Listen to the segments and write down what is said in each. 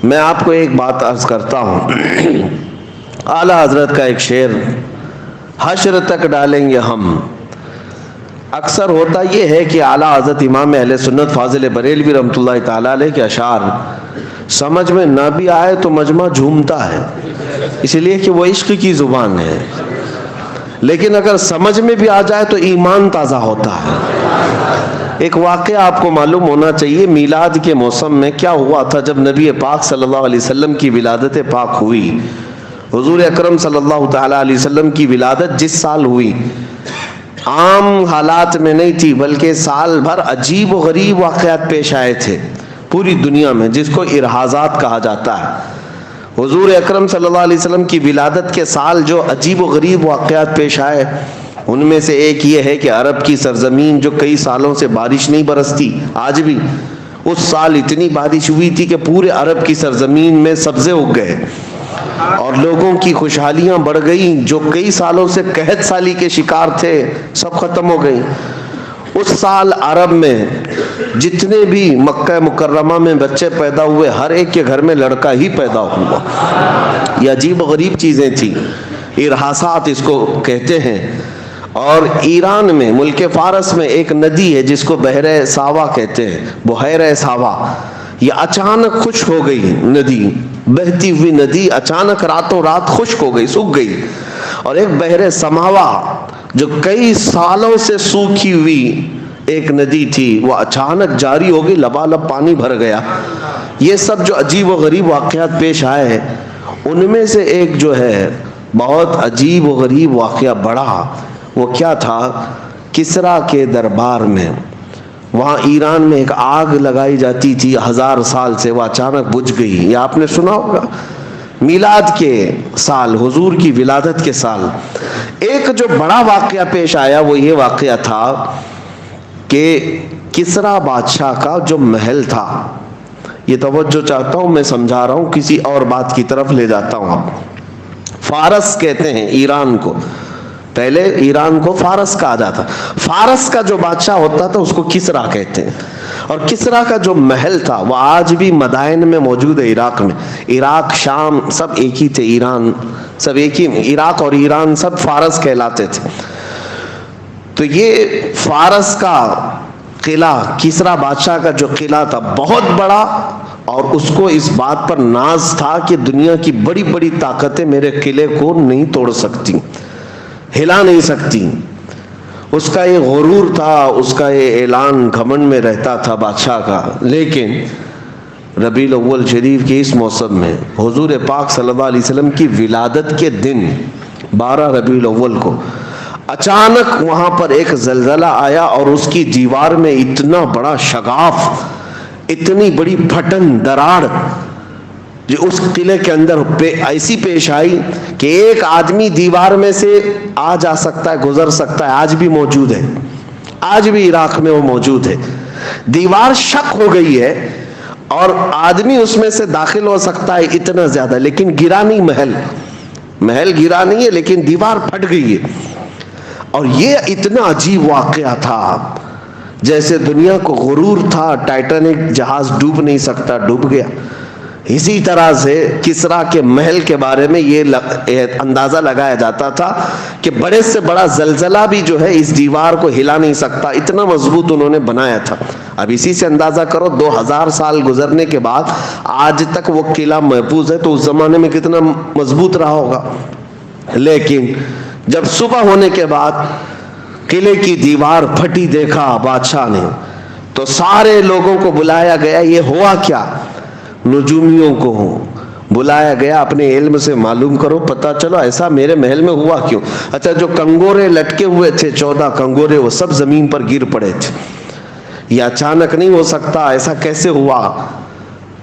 میں آپ کو ایک بات عرض کرتا ہوں، اعلیٰ حضرت کا ایک شعر، حشر تک ڈالیں گے ہم۔ اکثر ہوتا یہ ہے کہ اعلیٰ حضرت امام اہل سنت فاضل بریلوی رحمۃ اللہ تعالیٰ علیہ کے اشعار سمجھ میں نہ بھی آئے تو مجمع جھومتا ہے، اس لیے کہ وہ عشق کی زبان ہے، لیکن اگر سمجھ میں بھی آ جائے تو ایمان تازہ ہوتا ہے۔ ایک واقعہ آپ کو معلوم ہونا چاہیے، میلاد کے موسم میں کیا ہوا تھا جب نبی پاک صلی اللہ علیہ وسلم کی ولادت پاک ہوئی۔ حضور اکرم صلی اللہ تعالیٰ علیہ وسلم کی ولادت جس سال ہوئی عام حالات میں نہیں تھی، بلکہ سال بھر عجیب و غریب واقعات پیش آئے تھے پوری دنیا میں، جس کو ارحازات کہا جاتا ہے۔ حضور اکرم صلی اللہ علیہ وسلم کی ولادت کے سال جو عجیب و غریب واقعات پیش آئے، ان میں سے ایک یہ ہے کہ عرب کی سرزمین جو کئی سالوں سے بارش نہیں برستی، آج بھی اس سال اتنی بارش ہوئی تھی کہ پورے عرب کی سرزمین میں سبزے اگ گئے اور لوگوں کی خوشحالیاں بڑھ گئیں، جو کئی سالوں سے قحط سالی کے شکار تھے سب ختم ہو گئیں۔ اس سال عرب میں جتنے بھی مکہ مکرمہ میں بچے پیدا ہوئے، ہر ایک کے گھر میں لڑکا ہی پیدا ہوا۔ یہ عجیب و غریب چیزیں تھیں، ارحاسات اس کو کہتے ہیں۔ اور ایران میں ملک فارس میں ایک ندی ہے جس کو بحر ساوا کہتے ہیں، بحیرہ ساوا، یہ اچانک خشک ہو گئی ندی، بہتی ہوئی ندی اچانک راتوں رات خشک ہو گئی، سوکھ گئی۔ اور ایک بحر سماوا جو کئی سالوں سے سوکھی ہوئی ایک ندی تھی، وہ اچانک جاری ہو گئی، لبالب پانی بھر گیا۔ یہ سب جو عجیب و غریب واقعات پیش آئے، ان میں سے ایک جو ہے بہت عجیب و غریب واقعہ بڑا، وہ کیا تھا؟ کسریٰ کے دربار میں، وہاں ایران میں ایک آگ لگائی جاتی تھی 1000 سال سے، وہ اچانک بجھ گئی۔ یہ آپ نے سنا ہوگا، میلاد کے سال، حضور کی ولادت کے سال۔ ایک جو بڑا واقعہ پیش آیا وہ یہ واقعہ تھا کہ کسریٰ بادشاہ کا جو محل تھا، یہ توجہ چاہتا ہوں، میں سمجھا رہا ہوں، کسی اور بات کی طرف لے جاتا ہوں آپ۔ فارس کہتے ہیں ایران کو، پہلے ایران کو فارس کہا جاتا، فارس کا جو بادشاہ ہوتا تھا اس کو کسریٰ کہتے ہیں۔ اور کسریٰ کا جو محل تھا وہ آج بھی مدائن میں موجود ہے، عراق میں۔ عراق، شام سب ایک ہی تھے، ایران سب ایک ہی، عراق اور ایران سب فارس کہلاتے تھے۔ تو یہ فارس کا قلعہ، کسریٰ بادشاہ کا جو قلعہ تھا بہت بڑا، اور اس کو اس بات پر ناز تھا کہ دنیا کی بڑی بڑی طاقتیں میرے قلعے کو نہیں توڑ سکتی، ہلا نہیں سکتی۔ اس کا یہ غرور تھا، اس کا یہ اعلان گھمنڈ میں رہتا تھا بادشاہ کا۔ لیکن ربیع الاول شریف کے اس موسم میں حضور پاک صلی اللہ علیہ وسلم کی ولادت کے دن 12 ربیع الاول کو اچانک وہاں پر ایک زلزلہ آیا، اور اس کی دیوار میں اتنا بڑا شگاف، اتنی بڑی پھٹن، دراڑ جو اس قلعے کے اندر ایسی پیش آئی کہ ایک آدمی دیوار میں سے آ جا سکتا ہے، گزر سکتا ہے، آج بھی موجود ہے، آج بھی عراق میں وہ موجود ہے۔ دیوار شق ہو گئی ہے اور آدمی اس میں سے داخل ہو سکتا ہے، اتنا زیادہ، لیکن گرا نہیں، محل گرا نہیں ہے، لیکن دیوار پھٹ گئی ہے۔ اور یہ اتنا عجیب واقعہ تھا، جیسے دنیا کو غرور تھا ٹائٹینک جہاز ڈوب نہیں سکتا، ڈوب گیا۔ اسی طرح سے کسریٰ کے محل کے بارے میں یہ اندازہ لگایا جاتا تھا کہ بڑے سے بڑا زلزلہ بھی جو ہے اس دیوار کو ہلا نہیں سکتا، اتنا مضبوط انہوں نے بنایا تھا۔ اب اسی سے اندازہ کرو 2000 سال گزرنے کے بعد آج تک وہ قلعہ محفوظ ہے، تو اس زمانے میں کتنا مضبوط رہا ہوگا۔ لیکن جب صبح ہونے کے بعد قلعے کی دیوار پھٹی دیکھا بادشاہ نے، تو سارے لوگوں کو بلایا گیا۔ یہ ہوا کیا؟ نجومیوں کو بلایا گیا، اپنے علم سے معلوم کرو، پتہ چلو ایسا میرے محل میں ہوا کیوں۔ اچھا، جو کنگورے لٹکے ہوئے تھے 14 کنگورے، وہ سب زمین پر گر پڑے تھے۔ یہ اچانک نہیں ہو سکتا، ایسا کیسے ہوا؟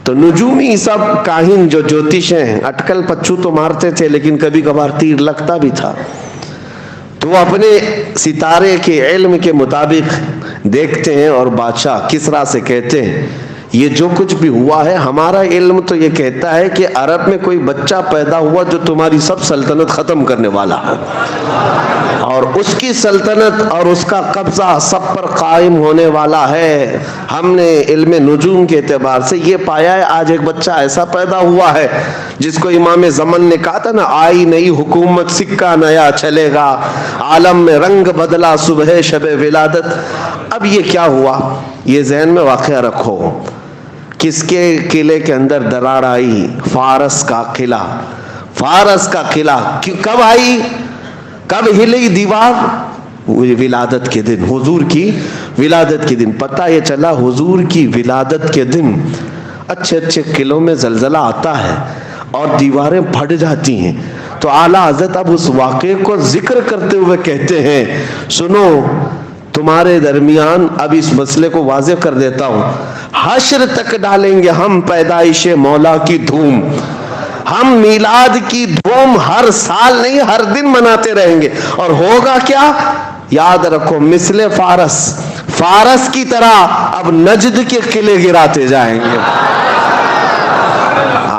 تو نجومی سب کاہن جو جوتش ہیں، اٹکل پچو تو مارتے تھے، لیکن کبھی کبھار تیر لگتا بھی تھا، تو وہ اپنے ستارے کے علم کے مطابق دیکھتے ہیں اور بادشاہ کسریٰ سے کہتے ہیں یہ جو کچھ بھی ہوا ہے ہمارا علم تو یہ کہتا ہے کہ عرب میں کوئی بچہ پیدا ہوا جو تمہاری سب سلطنت ختم کرنے والا ہے، اور اس کی سلطنت اور اس کا قبضہ سب پر قائم ہونے والا ہے۔ ہم نے علم نجوم کے اعتبار سے یہ پایا ہے آج ایک بچہ ایسا پیدا ہوا ہے جس کو امام زمن نے کہا تھا نا، آئی نئی حکومت سکہ نیا چلے گا، عالم میں رنگ بدلا صبح شب ولادت۔ اب یہ کیا ہوا، یہ ذہن میں واقعہ رکھو، کس کے قلعے کے اندر درار آئی؟ فارس کا قلعہ، فارس کا قلعہ کب آئی، کب ہلی دیوار؟ ولادت کے دن، حضور کی ولادت کے دن۔ پتہ یہ چلا حضور کی ولادت کے دن اچھے اچھے قلعوں میں زلزلہ آتا ہے اور دیواریں پھٹ جاتی ہیں، تو اعلیٰ حضرت اب اس واقعے کو ذکر کرتے ہوئے کہتے ہیں، سنو تمہارے درمیان اب اس مسئلے کو واضح کر دیتا ہوں، حشر تک ڈالیں گے ہم پیدائش مولا کی دھوم، ہم میلاد کی دھوم ہر سال نہیں ہر دن مناتے رہیں گے، اور ہوگا کیا؟ یاد رکھو مثل فارس، فارس کی طرح اب نجد کے قلعے گراتے جائیں گے۔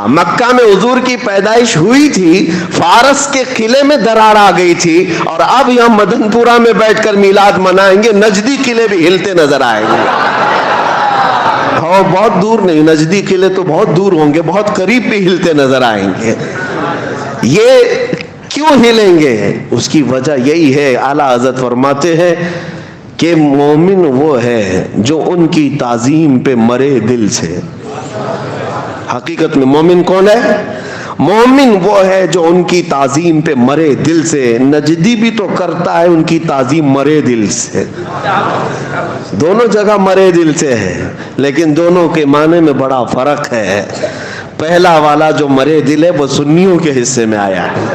مکہ میں حضور کی پیدائش ہوئی تھی، فارس کے قلعے میں درار آ گئی تھی، اور اب یہاں مدن پورہ میں بیٹھ کر میلاد منائیں گے، نجدی قلعے بھی ہلتے نظر آئیں گے۔ بہت دور نہیں، نجدی قلعے تو بہت دور ہوں گے، بہت قریب بھی ہلتے نظر آئیں گے۔ یہ کیوں ہلیں گے؟ اس کی وجہ یہی ہے، اعلیٰ حضرت فرماتے ہیں کہ مومن وہ ہے جو ان کی تعظیم پہ مرے دل سے۔ حقیقت میں مومن کون ہے؟ مومن وہ ہے جو ان کی تعظیم پہ مرے دل سے۔ نجدی بھی تو کرتا ہے ان کی تعظیم مرے دل سے، دونوں جگہ مرے دل سے ہے، لیکن دونوں کے معنی میں بڑا فرق ہے۔ پہلا والا جو مرے دل ہے وہ سنیوں کے حصے میں آیا ہے،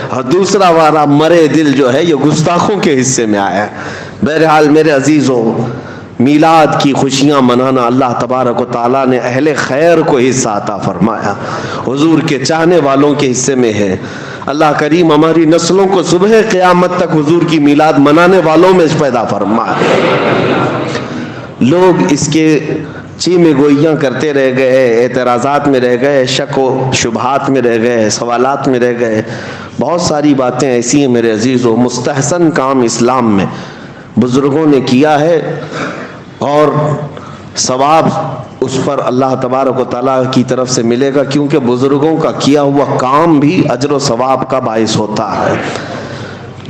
اور دوسرا والا مرے دل جو ہے یہ گستاخوں کے حصے میں آیا ہے۔ بہرحال میرے عزیزوں، میلاد کی خوشیاں منانا اللہ تبارک و تعالیٰ نے اہل خیر کو حصہ عطا فرمایا، حضور کے چاہنے والوں کے حصے میں ہے۔ اللہ کریم ہماری نسلوں کو صبح قیامت تک حضور کی میلاد منانے والوں میں پیدا فرمائے۔ لوگ اس کے چیمے گوئیاں کرتے رہ گئے، اعتراضات میں رہ گئے، شک و شبہات میں رہ گئے، سوالات میں رہ گئے۔ بہت ساری باتیں ایسی ہیں میرے عزیزوں، مستحسن کام اسلام میں بزرگوں نے کیا ہے، اور ثواب اس پر اللہ تبارک و تعالیٰ کی طرف سے ملے گا، کیونکہ بزرگوں کا کیا ہوا کام بھی اجر و ثواب کا باعث ہوتا ہے۔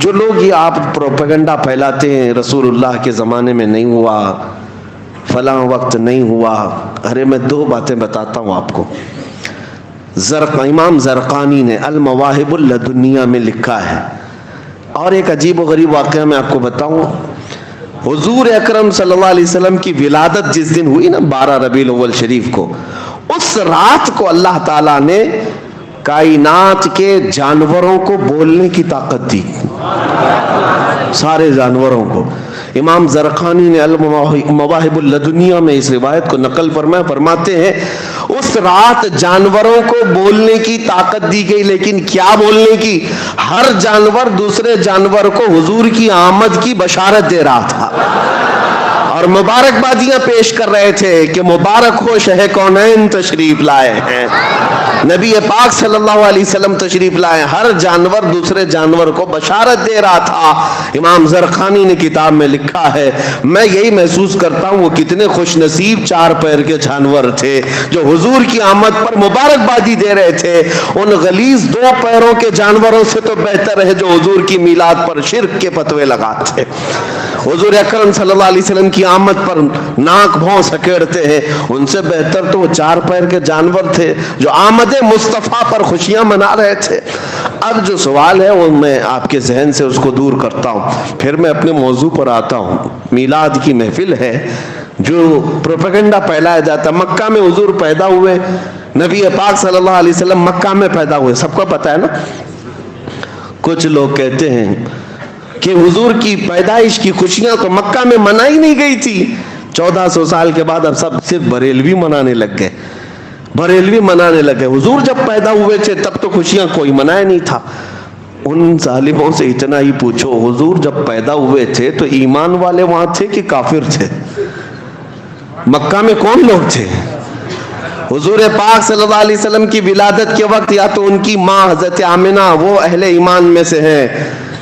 جو لوگ یہ آپ پروپیگنڈا پھیلاتے ہیں رسول اللہ کے زمانے میں نہیں ہوا، فلاں وقت نہیں ہوا، ارے میں دو باتیں بتاتا ہوں آپ کو۔ امام زرقانی نے المواہب اللدنیہ میں لکھا ہے، اور ایک عجیب و غریب واقعہ میں آپ کو بتاؤں۔ حضور اکرم صلی اللہ علیہ وسلم کی ولادت جس دن ہوئی نا 12 ربیع الاول شریف کو، اس رات کو اللہ تعالیٰ نے کائنات کے جانوروں کو بولنے کی طاقت دی، سارے جانوروں کو۔ امام زرقانی نے المواہب اللدنیہ میں اس روایت کو نقل فرمایا، فرماتے ہیں اس رات جانوروں کو بولنے کی طاقت دی گئی، لیکن کیا بولنے کی؟ ہر جانور دوسرے جانور کو حضور کی آمد کی بشارت دے رہا تھا، اور مبارکبادیاں پیش کر رہے تھے کہ مبارک ہو شہ کونین تشریف لائے ہیں، نبی پاک صلی اللہ علیہ وسلم تشریف لائے۔ ہر جانور دوسرے جانور کو بشارت دے رہا تھا۔ امام زرقانی نے کتاب میں لکھا ہے، میں یہی محسوس کرتا ہوں وہ کتنے خوش نصیب 4 پیر کے جانور تھے جو حضور کی آمد پر مبارکبادی دے رہے تھے۔ ان غلیظ 2 پیروں کے جانوروں سے تو بہتر ہے جو حضور کی میلاد پر شرک کے فتوے لگاتے۔ حضور اکرم صلی اللہ علیہ وسلم کی آمد پر ناک بھون سکیڑتے ہیں، ان سے بہتر تو وہ 4 پیر کے جانور تھے جو آمد مصطفیٰ پر خوشیاں منا رہے تھے۔ اب جو سوال ہے وہ میں آپ کے ذہن سے اس کو دور کرتا ہوں، پھر میں اپنے موضوع پر آتا ہوں۔ میلاد کی محفل ہے، جو پروپیگنڈا پھیلایا جاتا، مکہ میں حضور پیدا ہوئے، نبی پاک صلی اللہ علیہ وسلم مکہ میں پیدا ہوئے، سب کو پتہ ہے نا۔ کچھ لوگ کہتے ہیں کہ حضور کی پیدائش کی خوشیاں تو مکہ میں منائی نہیں گئی تھی، 1400 سال کے بعد اب سب صرف بریلوی منانے لگ گئے، بریلوی منانے لگے۔ حضور جب پیدا ہوئے تھے تب تو خوشیاں کوئی منائے نہیں تھا۔ ان ظالموں سے اتنا ہی پوچھو، حضور جب پیدا ہوئے تھے تو ایمان والے وہاں تھے کہ کافر تھے؟ مکہ میں کون لوگ تھے؟ حضور پاک صلی اللہ علیہ وسلم کی ولادت کے وقت یا تو ان کی ماں حضرت آمنہ وہ اہل ایمان میں سے ہیں،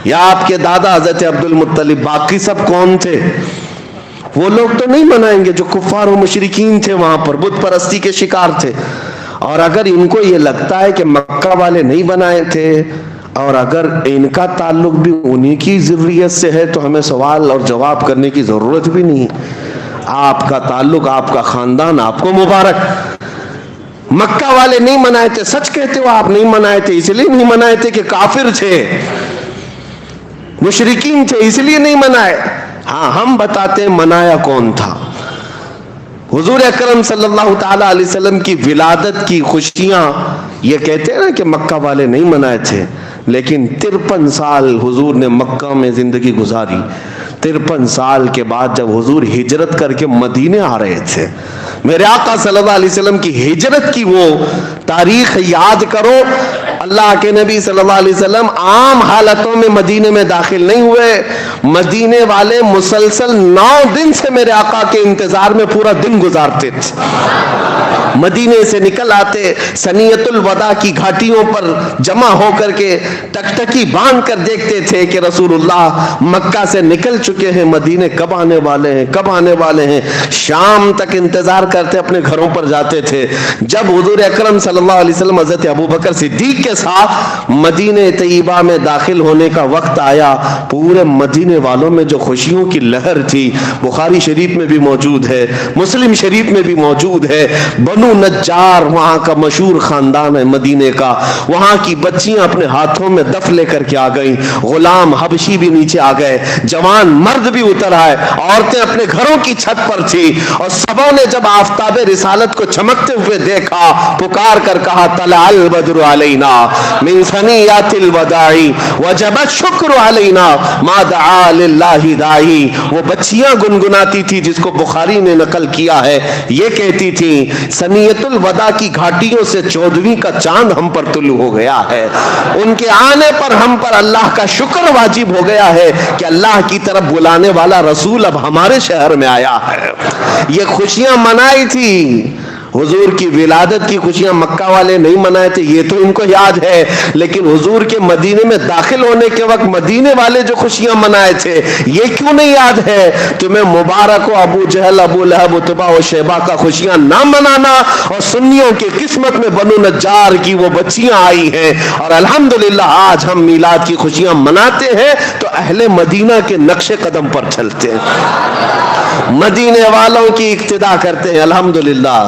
یا آپ کے دادا حضرت عبد المطلب. باقی سب کون تھے؟ وہ لوگ تو نہیں منائیں گے جو کفار و مشرکین تھے، وہاں پر بت پرستی کے شکار تھے. اور اگر ان کو یہ لگتا ہے کہ مکہ والے نہیں بنائے تھے اور اگر ان کا تعلق بھی انہی کی ذریت سے ہے تو ہمیں سوال اور جواب کرنے کی ضرورت بھی نہیں. آپ کا تعلق، آپ کا خاندان آپ کو مبارک. مکہ والے نہیں منائے تھے، سچ کہتے ہو آپ نہیں منائے تھے. اس لیے نہیں منائے تھے کہ کافر تھے، مشرکین تھے، اس لیے نہیں منائے. ہاں ہم بتاتے ہیں منایا کون تھا. حضور اکرم صلی اللہ تعالی علیہ وسلم کی ولادت کی خوشیاں یہ کہتے ہیں نا کہ مکہ والے نہیں منائے تھے، لیکن 53 سال حضور نے مکہ میں زندگی گزاری. 53 سال کے بعد جب حضور ہجرت کر کے مدینے آ رہے تھے، میرے آقا صلی اللہ علیہ وسلم کی ہجرت کی وہ تاریخ یاد کرو. اللہ کے نبی صلی اللہ علیہ وسلم عام حالتوں میں مدینے میں داخل نہیں ہوئے. مدینے والے مسلسل 9 دن سے میرے آقا کے انتظار میں پورا دن گزارتے تھے. مدینے سے نکل آتے، سنیت الوداع کی گھاٹیوں پر جمع ہو کر کے ٹکٹکی باندھ کر دیکھتے تھے کہ رسول اللہ مکہ سے نکل چکے ہیں، مدینے کب آنے والے ہیں، کب آنے والے ہیں. شام تک انتظار کرتے، اپنے گھروں پر جاتے تھے. جب حضور اکرم صلی اللہ علیہ وسلم حضرت ابوبکر صدیق کے ساتھ مدینہ طیبہ میں داخل ہونے کا وقت آیا، پورے مدینے والوں میں جو خوشیوں کی لہر تھی، بخاری شریف میں بھی موجود ہے، مسلم شریف میں بھی موجود ہے. بنو نجار وہاں کا مشہور خاندان ہے مدینے کا، وہاں کی بچیاں اپنے ہاتھوں میں دف لے کر کے آ گئیں، غلام حبشی بھی نیچے آ گئے، جوان مرد بھی اتر آئے، عورتیں اپنے گھروں کی چھت پر تھی. اور سبوں نے جب آفتاب رسالت کو چمکتے ہوئے دیکھا، پکار کر کہا طلع البدر علینا من ثنیات الوداع وجب الشکر علینا ما دعا للہ داعی. وہ بچیاں گنگناتی تھی جس کو بخاری نے نقل کیا ہے، یہ کہتی تھی سنیت الوداع کی گھاٹیوں سے 14ویں کا چاند ہم پر طلوع ہو گیا ہے. ان کے آنے پر ہم پر اللہ کا شکر واجب ہو گیا ہے کہ اللہ کی طرف بلانے والا رسول اب ہمارے شہر میں آیا ہے. یہ خوشیاں منائی تھی. حضور کی ولادت کی خوشیاں مکہ والے نہیں منائے تھے، یہ تو ان کو یاد ہے. لیکن حضور کے مدینے میں داخل ہونے کے وقت مدینے والے جو خوشیاں منائے تھے، یہ کیوں نہیں یاد ہے؟ تمہیں مبارک ہو ابو جہل، ابو لہب، عتبہ و شیبہ کا خوشیاں نہ منانا. اور سنیوں کی قسمت میں بنو نجار کی وہ بچیاں آئی ہیں، اور الحمدللہ آج ہم میلاد کی خوشیاں مناتے ہیں تو اہل مدینہ کے نقش قدم پر چلتے ہیں، مدینے والوں کی اقتدا کرتے ہیں. الحمدللہ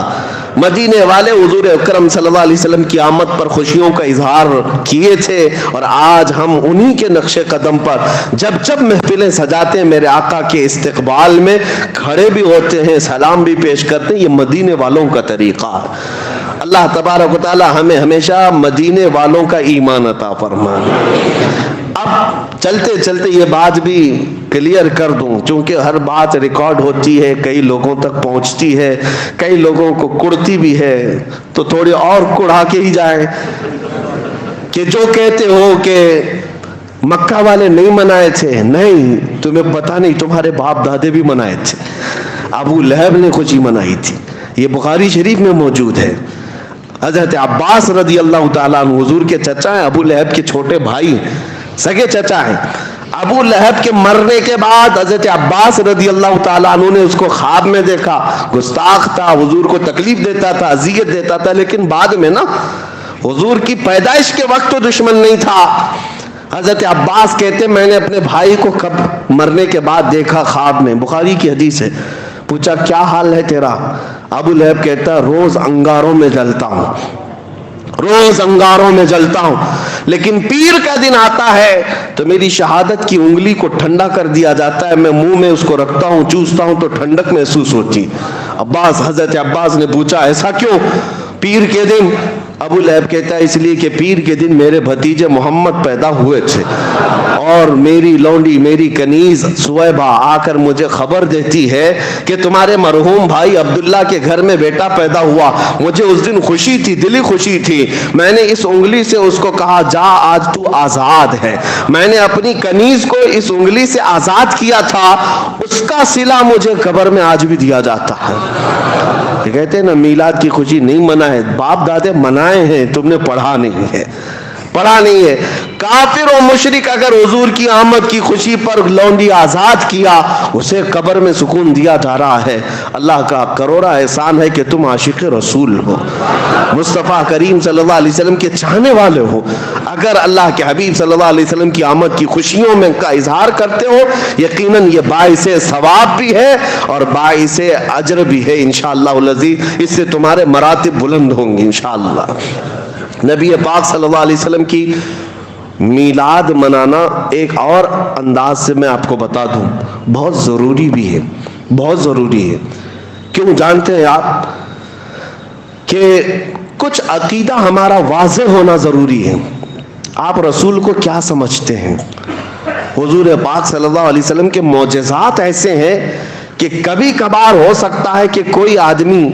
مدینے والے حضور اکرم صلی اللہ علیہ وسلم کی آمد پر خوشیوں کا اظہار کیے تھے، اور آج ہم انہی کے نقش قدم پر جب جب محفلیں سجاتے ہیں میرے آقا کے استقبال میں کھڑے بھی ہوتے ہیں، سلام بھی پیش کرتے ہیں. یہ مدینے والوں کا طریقہ. اللہ تبارک و تعالی ہمیں ہمیشہ مدینے والوں کا ایمان عطا فرمائے. اب چلتے چلتے یہ بات بھی کلیئر کر دوں، چونکہ ہر بات ریکارڈ ہوتی ہے، کئی لوگوں تک پہنچتی ہے، کئی لوگوں کو کڑتی بھی ہے، تو تھوڑی اور کڑا کے ہی جائے کہ جو کہتے ہو کہ مکہ والے نہیں منائے تھے. نہیں، تمہیں پتہ نہیں، تمہارے باپ دادے بھی منائے تھے. ابو لہب نے خوشی منائی تھی، یہ بخاری شریف میں موجود ہے. حضرت عباس رضی اللہ تعالیٰ عنہ حضور کے چچا ہیں، ابو لہب کے چھوٹے بھائی سگے چچا ہیں. ابو لہب کے مرنے کے بعد حضرت عباس رضی اللہ تعالیٰ عنہ نے اس کو خواب میں دیکھا. گستاخ تھا، حضور کو تکلیف دیتا تھا، اذیت دیتا تھا، لیکن بعد میں نا حضور کی پیدائش کے وقت تو دشمن نہیں تھا. حضرت عباس کہتے میں نے اپنے بھائی کو کب مرنے کے بعد دیکھا خواب میں، بخاری کی حدیث ہے. پوچھا کیا حال ہے تیرا؟ ابو لہب کہتا روز انگاروں میں جلتا ہوں، روز انگاروں میں جلتا ہوں، لیکن پیر کا دن آتا ہے تو میری شہادت کی انگلی کو ٹھنڈا کر دیا جاتا ہے، میں منہ میں اس کو رکھتا ہوں، چوستا ہوں تو ٹھنڈک محسوس ہوتی. حضرت عباس نے پوچھا ایسا کیوں؟ پیر کے دن ابو لہب کہتا ہے اس لیے کہ پیر کے دن میرے بھتیجے محمد پیدا ہوئے تھے اور میری لونڈی میری کنیز سویبہ آ کر مجھے خبر دیتی ہے کہ تمہارے مرحوم بھائی عبداللہ کے گھر میں بیٹا پیدا ہوا. مجھے اس دن خوشی تھی, دلی خوشی تھی. میں نے اس انگلی سے اس کو کہا جا آج تو آزاد ہے. میں نے اپنی کنیز کو اس انگلی سے آزاد کیا تھا, اس کا صلہ مجھے قبر میں آج بھی دیا جاتا ہے. کہتے ہیں نا میلاد کی خوشی نہیں منائے, باپ دادے منائے ہیں, تم نے پڑھا نہیں ہے, پڑھا نہیں ہے. کافر و مشرک اگر حضور کی آمد کی خوشی پر لونڈی آزاد کیا, اسے قبر میں سکون دیا جا رہا ہے. اللہ کا کروڑا احسان ہے کہ تم عاشق رسول ہو, مصطفیٰ کریم صلی اللہ علیہ وسلم کے چاہنے والے ہو. اگر اللہ کے حبیب صلی اللہ علیہ وسلم کی آمد کی خوشیوں میں کا اظہار کرتے ہو, یقیناً یہ باعث ثواب بھی ہے اور باعث اجر بھی ہے انشاءاللہ العزیز. اس سے تمہارے مراتب بلند ہوں گے انشاءاللہ. نبی پاک صلی اللہ علیہ وسلم کی میلاد منانا ایک اور انداز سے میں آپ کو بتا دوں, بہت ضروری بھی ہے, بہت ضروری ہے. کیوں جانتے ہیں آپ کہ کچھ عقیدہ ہمارا واضح ہونا ضروری ہے. آپ رسول کو کیا سمجھتے ہیں؟ حضور پاک صلی اللہ علیہ وسلم کے معجزات ایسے ہیں کہ کبھی کبھار ہو سکتا ہے کہ کوئی آدمی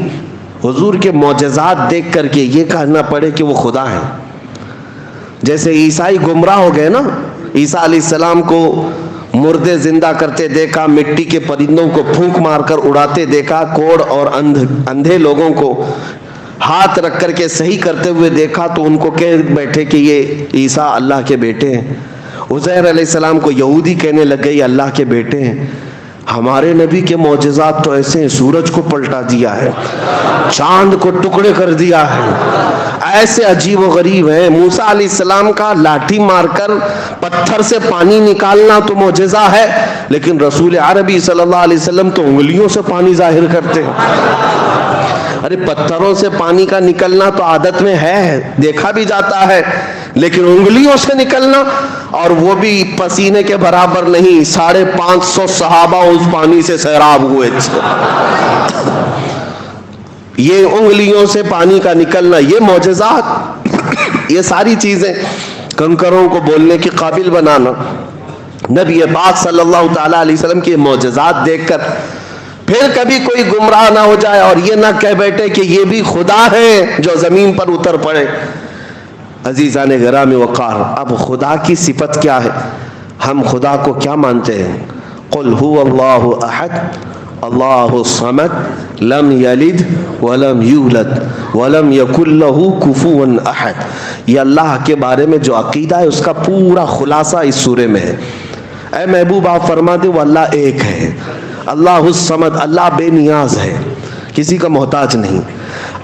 حضور کے معجزات دیکھ کر کے یہ کہنا پڑے کہ وہ خدا ہیں. جیسے عیسائی گمراہ ہو گئے نا, عیسیٰ علیہ السلام کو مردے زندہ کرتے دیکھا, مٹی کے پرندوں کو پھونک مار کر اڑاتے دیکھا, کوڑ اور اندھے لوگوں کو ہاتھ رکھ کر کے صحیح کرتے ہوئے دیکھا, تو ان کو کہہ بیٹھے کہ یہ عیسیٰ اللہ کے بیٹے ہیں. عزیر علیہ السلام کو یہودی کہنے لگ گئے یہ اللہ کے بیٹے ہیں. ہمارے نبی کے معجزات تو ایسے ہیں, سورج کو پلٹا دیا ہے, چاند کو ٹکڑے کر دیا ہے, ایسے عجیب و غریب ہیں. موسیٰ علیہ السلام کا لاٹھی مار کر پتھر سے پانی نکالنا تو معجزہ ہے, لیکن رسول عربی صلی اللہ علیہ وسلم تو انگلیوں سے پانی ظاہر کرتے ہیں. ارے پتھروں سے پانی کا نکلنا تو عادت میں ہے, دیکھا بھی جاتا ہے, لیکن انگلیوں سے نکلنا, اور وہ بھی پسینے کے برابر نہیں. 550 صحابہ اس پانی سے سیراب ہوئے تھے. یہ انگلیوں سے پانی کا نکلنا, یہ معجزات, یہ ساری چیزیں کنکروں کو بولنے کے قابل بنانا. نبی پاک صلی اللہ تعالی علیہ وسلم کے معجزات دیکھ کر پھر کبھی کوئی گمراہ نہ ہو جائے اور یہ نہ کہہ بیٹھے کہ یہ بھی خدا ہے جو زمین پر اتر پڑے. عزیزان گرامی وقار, اب خدا کی صفت کیا ہے؟ ہم خدا کو کیا مانتے ہیں؟ قل هو اللہ احد اللہ الصمد لم یلد ولم یولد ولم یکن له کفوا احد. یہ اللہ کے بارے میں جو عقیدہ ہے اس کا پورا خلاصہ اس سورے میں ہے. اے محبوب آپ فرما دے وہ اللہ ایک ہے, اللہ الصمد, اللہ بے نیاز ہے, کسی کا محتاج نہیں.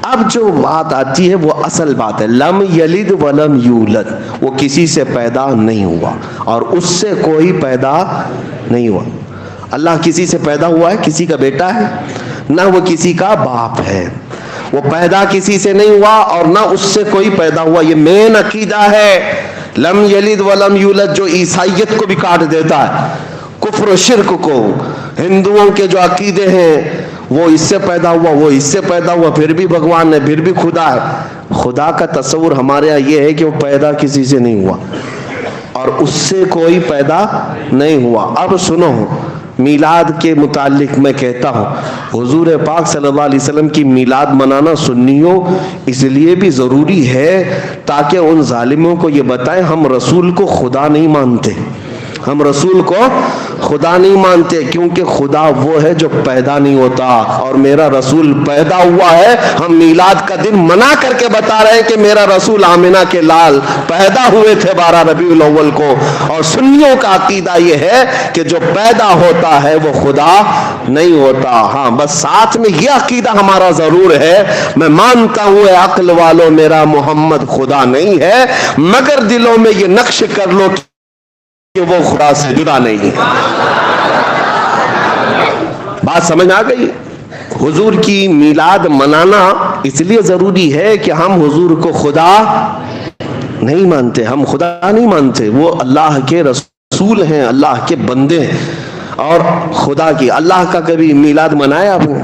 اب جو بات آتی ہے وہ اصل بات ہے, لم یلد ولم یولد, وہ کسی سے پیدا نہیں ہوا اور اس سے کوئی پیدا نہیں ہوا. اللہ کسی سے پیدا ہوا ہے, کسی کا بیٹا ہے, نہ وہ کسی کا باپ ہے. وہ پیدا کسی سے نہیں ہوا اور نہ اس سے کوئی پیدا ہوا. یہ مین عقیدہ ہے. لم یلد ولم یولد جو عیسائیت کو بھی کاٹ دیتا ہے, کفر و شرک کو. ہندوؤں کے جو عقیدے ہیں وہ اس سے پیدا ہوا, وہ اس سے پیدا ہوا, پھر بھی بھگوان ہے, پھر بھی خدا ہے. خدا کا تصور ہمارے یہاں یہ ہے کہ وہ پیدا کسی سے نہیں ہوا اور اس سے کوئی پیدا نہیں ہوا. اب سنو, میلاد کے متعلق میں کہتا ہوں, حضور پاک صلی اللہ علیہ وسلم کی میلاد منانا سنیوں اس لیے بھی ضروری ہے تاکہ ان ظالموں کو یہ بتائیں ہم رسول کو خدا نہیں مانتے, ہم رسول کو خدا نہیں مانتے, کیونکہ خدا وہ ہے جو پیدا نہیں ہوتا اور میرا رسول پیدا ہوا ہے. ہم میلاد کا دن منا کر کے بتا رہے ہیں کہ میرا رسول آمنہ کے لال پیدا ہوئے تھے 12 ربیع الاول کو. اور سنیوں کا عقیدہ یہ ہے کہ جو پیدا ہوتا ہے وہ خدا نہیں ہوتا. ہاں بس ساتھ میں یہ عقیدہ ہمارا ضرور ہے, میں مانتا ہوں اے عقل والو میرا محمد خدا نہیں ہے, مگر دلوں میں یہ نقش کر لو کہ وہ خدا سے جدا نہیں ہے. بات سمجھ آ گئی؟ حضور کی میلاد منانا اس لیے ضروری ہے کہ ہم حضور کو خدا نہیں مانتے, ہم خدا نہیں مانتے. وہ اللہ کے رسول ہیں, اللہ کے بندے ہیں. اور خدا کی اللہ کا کبھی میلاد منایا آپ نے؟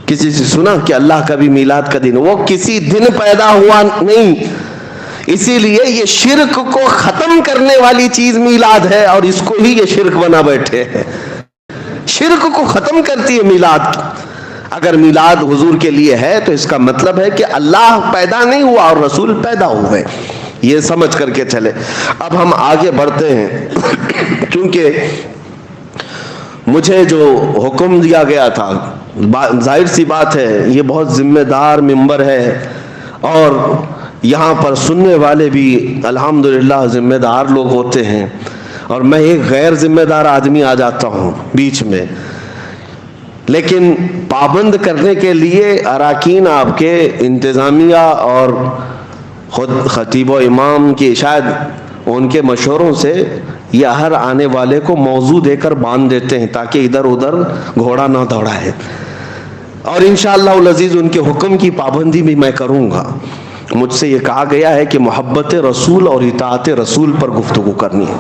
کسی سے سنا کہ اللہ کا بھی میلاد کا دن؟ وہ کسی دن پیدا ہوا نہیں. اسی لیے یہ شرک کو ختم کرنے والی چیز میلاد ہے، اور اس کو ہی یہ شرک بنا بیٹھے ہیں. شرک کو ختم کرتی ہے میلاد. اگر میلاد حضور کے لیے ہے تو اس کا مطلب ہے کہ اللہ پیدا نہیں ہوا اور رسول پیدا ہوئے. یہ سمجھ کر کے چلے. اب ہم آگے بڑھتے ہیں. کیونکہ مجھے جو حکم دیا گیا تھا، ظاہر سی بات ہے یہ بہت ذمہ دار منبر ہے، اور یہاں پر سننے والے بھی الحمدللہ ذمہ دار لوگ ہوتے ہیں، اور میں ایک غیر ذمہ دار آدمی آ جاتا ہوں بیچ میں. لیکن پابند کرنے کے لیے اراکین آپ کے انتظامیہ اور خود خطیب و امام کی شاید ان کے مشوروں سے یہ ہر آنے والے کو موضوع دے کر باندھ دیتے ہیں تاکہ ادھر ادھر گھوڑا نہ دوڑائے. اور انشاءاللہ العزیز ان کے حکم کی پابندی بھی میں کروں گا. مجھ سے یہ کہا گیا ہے کہ محبت رسول اور اطاعت رسول پر گفتگو کرنی ہے.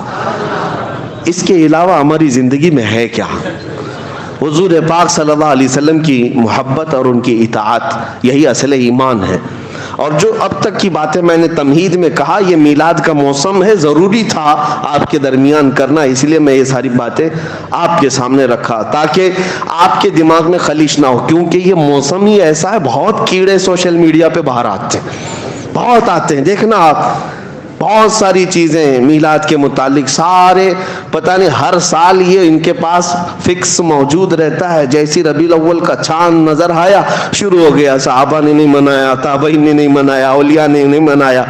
اس کے علاوہ ہماری زندگی میں ہے کیا؟ حضور پاک صلی اللہ علیہ وسلم کی محبت اور ان کی اطاعت، یہی اصل ایمان ہے. اور جو اب تک کی باتیں میں نے تمہید میں کہا، یہ میلاد کا موسم ہے، ضروری تھا آپ کے درمیان کرنا، اس لیے میں یہ ساری باتیں آپ کے سامنے رکھا تاکہ آپ کے دماغ میں خلیش نہ ہو. کیونکہ یہ موسم ہی ایسا ہے، بہت کیڑے سوشل میڈیا پہ باہر آتے ہیں، بہت آتے ہیں. دیکھنا آپ بہت ساری چیزیں میلاد کے متعلق، سارے پتہ نہیں ہر سال یہ ان کے پاس فکس موجود رہتا ہے. جیسی ربیع الاول کا چاند نظر آیا شروع ہو گیا، صحابہ نے نہیں منایا، تابعین نے نہیں منایا، اولیاء نے نہیں منایا.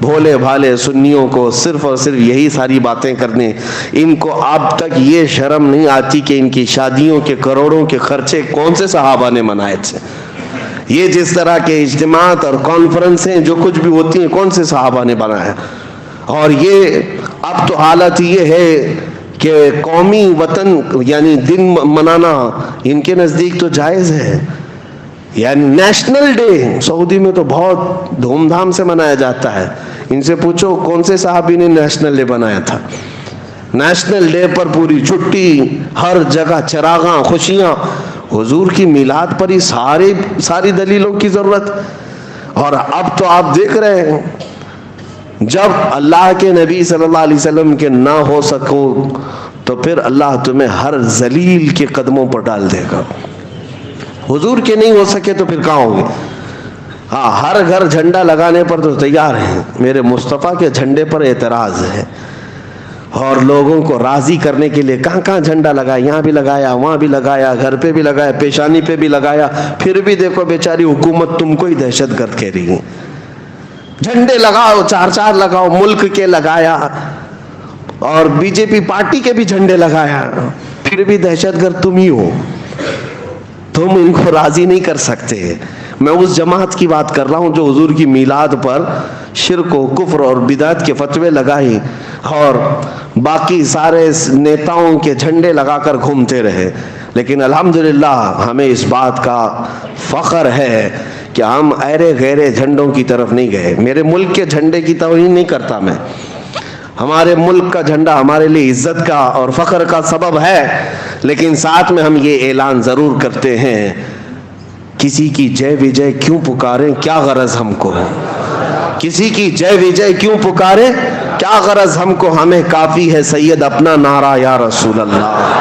بھولے بھالے سنیوں کو صرف اور صرف یہی ساری باتیں کرنے. ان کو اب تک یہ شرم نہیں آتی کہ ان کی شادیوں کے کروڑوں کے خرچے کون سے صحابہ نے منائے تھے. یہ جس طرح کے اجتماعات اور کانفرنسیں جو کچھ بھی ہوتی ہیں کون سے صحابہ نے بنایا. اور یہ اب تو حالت یہ ہے کہ قومی وطن یعنی دن منانا ان کے نزدیک تو جائز ہے. یعنی نیشنل ڈے سعودی میں تو بہت دھوم دھام سے منایا جاتا ہے. ان سے پوچھو کون سے صحابی نے نیشنل ڈے بنایا تھا. نیشنل ڈے پر پوری چھٹی، ہر جگہ چراغاں، خوشیاں. حضور کی میلاد پر ہی ساری دلیلوں کی ضرورت. اور اب تو آپ دیکھ رہے ہیں جب اللہ کے نبی صلی اللہ علیہ وسلم کے نہ ہو سکو تو پھر اللہ تمہیں ہر ذلیل کے قدموں پر ڈال دے گا. حضور کے نہیں ہو سکے تو پھر کہاں ہوگے؟ ہاں، ہر گھر جھنڈا لگانے پر تو تیار ہیں. میرے مصطفیٰ کے جھنڈے پر اعتراض ہے، اور لوگوں کو راضی کرنے کے لیے کہاں کہاں جھنڈا لگایا، یہاں بھی لگایا، وہاں بھی لگایا، گھر پہ بھی لگایا، پیشانی پہ بھی لگایا. پھر بھی دیکھو بیچاری حکومت تم کو ہی دہشت گرد کہہ رہی ہے. جھنڈے لگاؤ، چار لگاؤ، ملک کے لگایا، اور بی جے پی پارٹی کے بھی جھنڈے لگایا، پھر بھی دہشت گرد تم ہی ہو. تم ان کو راضی نہیں کر سکتے. میں اس جماعت کی بات کر رہا ہوں جو حضور کی میلاد پر شرک و کفر اور بدعت کے فتوے لگائی اور باقی سارے نیتاؤں کے جھنڈے لگا کر گھومتے رہے. لیکن الحمدللہ ہمیں اس بات کا فخر ہے کہ ہم ایرے غیرے جھنڈوں کی طرف نہیں گئے. میرے ملک کے جھنڈے کی توہین نہیں کرتا میں. ہمارے ملک کا جھنڈا ہمارے لیے عزت کا اور فخر کا سبب ہے، لیکن ساتھ میں ہم یہ اعلان ضرور کرتے ہیں، کسی کی جے وجے کیوں پکاریں، کیا غرض ہم کو ہے. کسی کی جے وجے کیوں پکاریں، کیا غرض ہم کو. ہمیں کافی ہے سید اپنا نعرہ یا رسول اللہ.